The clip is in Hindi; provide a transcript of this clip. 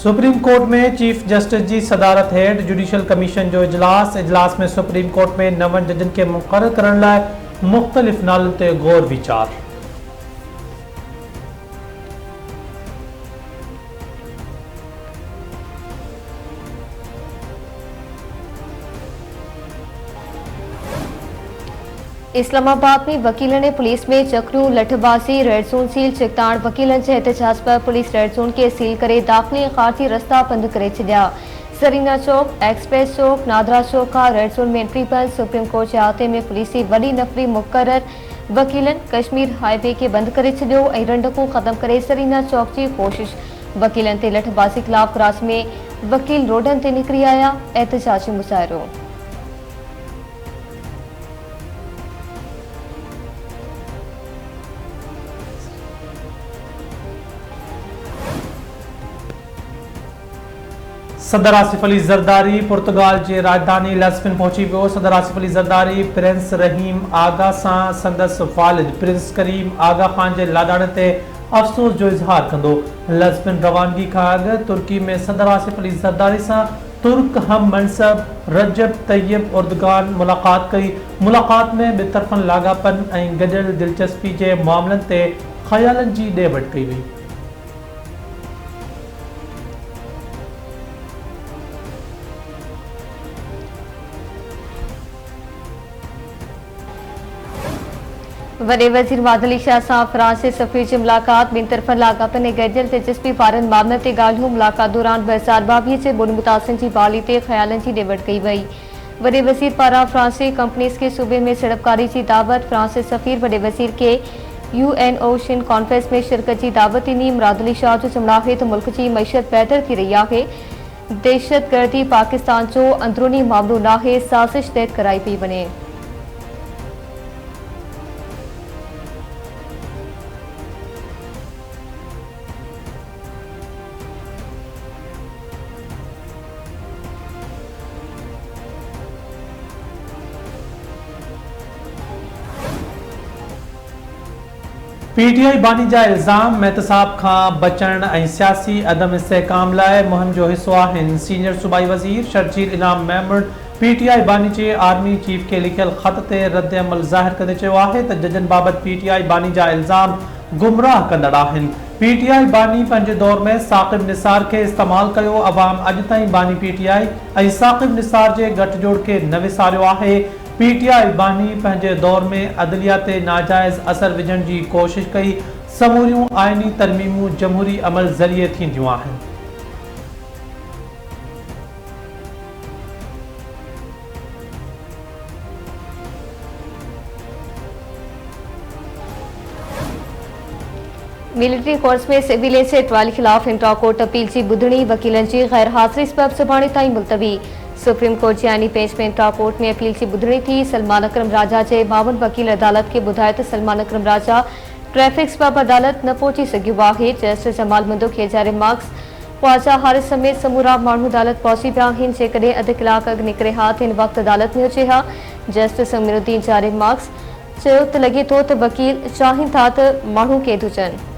सुप्रीम कोर्ट में चीफ जस्टिस जी सदारत हेठ जुडिशियल कमीशन जो इजलास में सुप्रीम कोर्ट में 9 जजन के मुक़र्रर करण लाइ मुख़्तलिफ़ नालनि ते गौर वीचार। इस्लामाबाद में वकीलों ने पुलिस में चक्रू लठबाजी रेड जोन सील चिकताण वकीलों के एहतजाज पर पुलिस रेड जोन के सील करे दाखिली खारजी रास्ता बंद करे छॾिया। सरीना चौक, एक्सप्रेस चौक, नादरा चौक का रेड जोन में एंट्री पर सुप्रीम कोर्ट के अहाते में पुलिस की वॾी नफ़री मुक़र्रर वकीलन कश्मीर हाईवे के बंद करे छॾियो ऐं रंडकू ख़त्म करे सरीना चौक की कोशिश। वकीलन ते लठबाजी खिलाफ कराची में वकील रोडन ते निकिरी आया, एहतजाजी मुज़ाहिरो। सदर आसिफ अली ज़रदारी पुर्तगाल के राजधानी लिस्बन पहुंची वियो। सदर आसिफ अली ज़रदारी प्रिंस रहीम आगा सां संदस वालिद प्रिंस करीम आगा खान के लाॾाणे ते अफ़सोस जो इज़हार कंदो। लिस्बन रवानगी खां अॻु तुर्की में सदर आसिफ अली ज़रदारी सां तुर्क हम मनसब रजब तय्यब उर्दगान मुलाक़ात कई। मुलाक़ात में ॿितरफ़नि लाॻापन ऐं गॾियल दिलचस्पी के मामलनि ते ख़यालनि जी ॾे वठि कई वई। वडे वजीर मादली शाह सां फ्रांस सफ़ीर की मुलाकात। ॿिनि तरफ़नि लाॻापन ऐं गॾियल दिलचस्पी वारनि मामलनि ते ॻाल्हियूं। मुलाक़ात दौरान 2022 जे ॿुड़ी मुतासिरनि की बहाली ते ख़यालनि की ॾे वठि कई वई। वडे वज़ीर पारां फ्रांसी कंपनीज़ के सूबे में सीड़पकारी की दावत। फ्रांस सफ़ीर वडे वज़ीर के UN ओशन कॉन्फ्रेंस में शिरकत की दावत ॾिनी। मुरादली शाह जो चवणु आहे त मुल्क की मईशत बेहतर थी रही है। दहशतगर्दी पाकिस्तान जो अंदरूनी मामलो नाहे, साज़िश तहत कराई पई वञे। PTI बानी जा इल्ज़ाम महतसाब का बचण ऐं सियासी अदम इस्तेहकाम लाइ मुहिम जो हिस्सो आहिनि। सीनियर सूबाई वज़ीर शर्जील इनाम महमूद PTI बानी जे आर्मी चीफ के लिखियल ख़त ते रद्द अमल ज़ाहिर कंदे चयो आहे त जजन बाबत PTI बानी जा इल्ज़ाम गुमराह कंदड़ आहिनि। PTI बानी पंहिंजे दौर में साक़िब निसार के इस्तेमाल कयो। अवाम अॼु ताईं बानी PTI ऐं साक़िब निसार जे गठजोड़ के न विसारियो आहे। PTI बानी पंहिंजे दौर में अदलिया ते नाजायज़ असर विझण की कोशिश कई। समूरियूं आइनी तरमीमूं जमहूरी अमल ज़रिए थींदियूं आहिनि। मिलिट्री कोर्स में सिविलियन से ट्रायल खिलाफ इंट्रा कोर्ट अपील की ॿुधणी। वकीलन की गैर हाज़िरी सबब सुभाणे ताईं मुलतवी। सुप्रीम कोर्ट की आइनी बेंच में इंट्रा कोर्ट में अपील की ॿुधणी थी। सलमान अकरम राजा के मामून वकील अदालत के ॿुधाए त सलमान अकरम राजा ट्रैफिक सबब अदालत न पहुंची सघियो आहे। जस्टिस जमाल मुंदुक जा रिमार्क्स ख्वाजा हारिस समेत समूरा माण्हू अदालत पहुची पिया आहिनि। जेकॾहिं अधु कलाक अॻु निकिरे हा त हिन वक़्तु अदालत में हुजे हा। जस्टिस अमीरुद्दीन जा रिमार्क्स चयो त लॻे थो त वकील चाहिनि था त माण्हू क़ैद हुजनि।